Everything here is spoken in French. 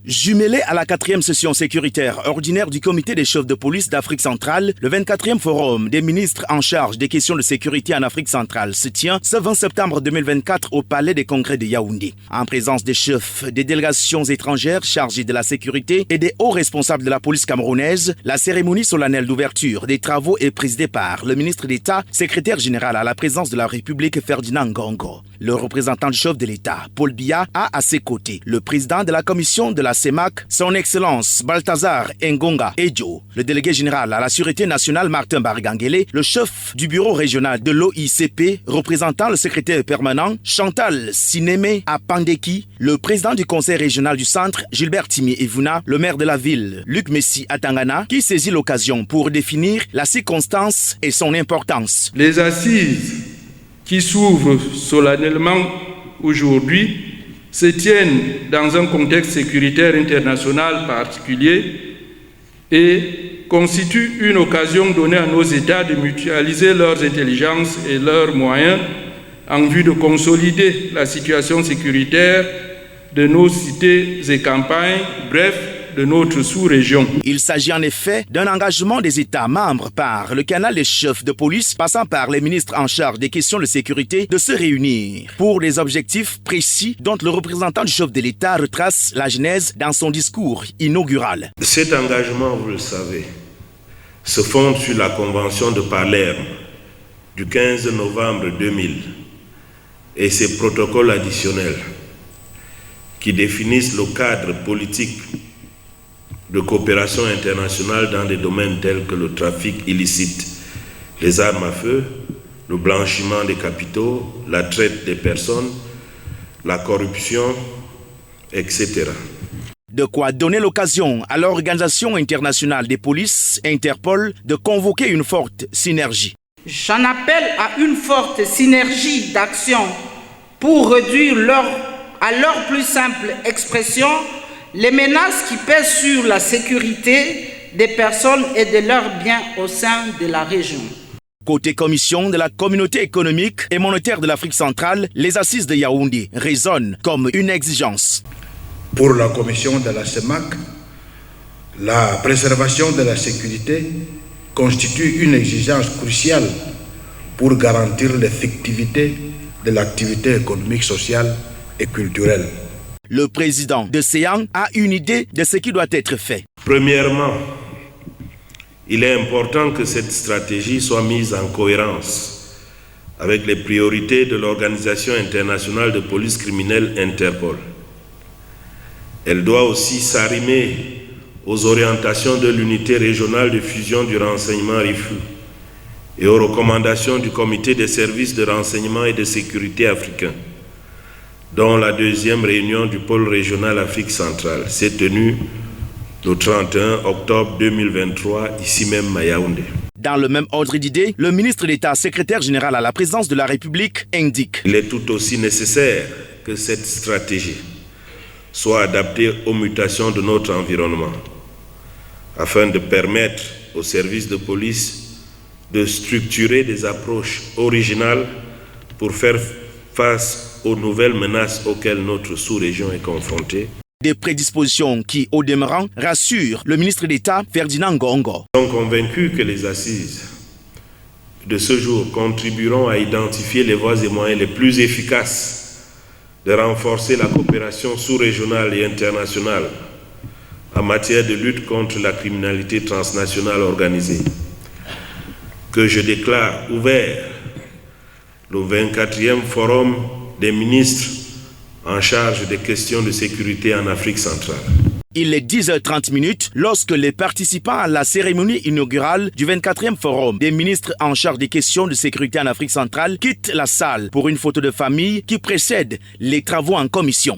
Jumelé à la 4e session sécuritaire ordinaire du comité des chefs de police d'Afrique centrale, le 24e forum des ministres en charge des questions de sécurité en Afrique centrale se tient ce 20 septembre 2024 au palais des congrès de Yaoundé. En présence des chefs des délégations étrangères chargées de la sécurité et des hauts responsables de la police camerounaise, la cérémonie solennelle d'ouverture des travaux est présidée par le ministre d'État, secrétaire général à la présidence de la République Ferdinand Ngongo. Le représentant du chef de l'État, Paul Biya, a à ses côtés le président de la commission de la CEMAC, son Excellence Balthazar Ngonga Edjo, le délégué général à la Sûreté nationale Martin Bargangele, le chef du bureau régional de l'OICP, représentant le secrétaire permanent Chantal Sineme Apandeki, le président du conseil régional du centre Gilbert Timi Evuna, le maire de la ville Luc Messi Atangana, qui saisit l'occasion pour définir la circonstance et son importance. Les assises qui s'ouvrent solennellement aujourd'hui se tiennent dans un contexte sécuritaire international particulier et constituent une occasion donnée à nos États de mutualiser leurs intelligences et leurs moyens en vue de consolider la situation sécuritaire de nos cités et campagnes, bref, de notre sous-région. Il s'agit en effet d'un engagement des États membres par le canal des chefs de police passant par les ministres en charge des questions de sécurité de se réunir pour des objectifs précis dont le représentant du chef de l'État retrace la genèse dans son discours inaugural. Cet engagement, vous le savez, se fonde sur la Convention de Palerme du 15 novembre 2000 et ses protocoles additionnels qui définissent le cadre politique de coopération internationale dans des domaines tels que le trafic illicite, les armes à feu, le blanchiment des capitaux, la traite des personnes, la corruption, etc. De quoi donner l'occasion à l'Organisation internationale des polices, Interpol, de convoquer une forte synergie. J'en appelle à une forte synergie d'action pour réduire à leur plus simple expression les menaces qui pèsent sur la sécurité des personnes et de leurs biens au sein de la région. Côté commission de la communauté économique et monétaire de l'Afrique centrale, les assises de Yaoundé résonnent comme une exigence. Pour la commission de la CEMAC, la préservation de la sécurité constitue une exigence cruciale pour garantir l'effectivité de l'activité économique, sociale et culturelle. Le président de CEAN a une idée de ce qui doit être fait. Premièrement, il est important que cette stratégie soit mise en cohérence avec les priorités de l'Organisation internationale de police criminelle Interpol. Elle doit aussi s'arrimer aux orientations de l'unité régionale de fusion du renseignement RIFU et aux recommandations du comité des services de renseignement et de sécurité africain, dont la deuxième réunion du pôle régional Afrique centrale s'est tenue le 31 octobre 2023, ici même à Yaoundé. Dans le même ordre d'idée, le ministre d'État, secrétaire général à la présidence de la République, indique: il est tout aussi nécessaire que cette stratégie soit adaptée aux mutations de notre environnement, afin de permettre aux services de police de structurer des approches originales pour faire face aux nouvelles menaces auxquelles notre sous-région est confrontée. Des prédispositions qui, au demeurant, rassurent le ministre d'État Ferdinand Ngongo. Nous sommes convaincus que les assises de ce jour contribueront à identifier les voies et moyens les plus efficaces de renforcer la coopération sous-régionale et internationale en matière de lutte contre la criminalité transnationale organisée, que je déclare ouvert le 24e forum des ministres en charge des questions de sécurité en Afrique centrale. Il est 10h30 lorsque les participants à la cérémonie inaugurale du 24e forum des ministres en charge des questions de sécurité en Afrique centrale quittent la salle pour une photo de famille qui précède les travaux en commission.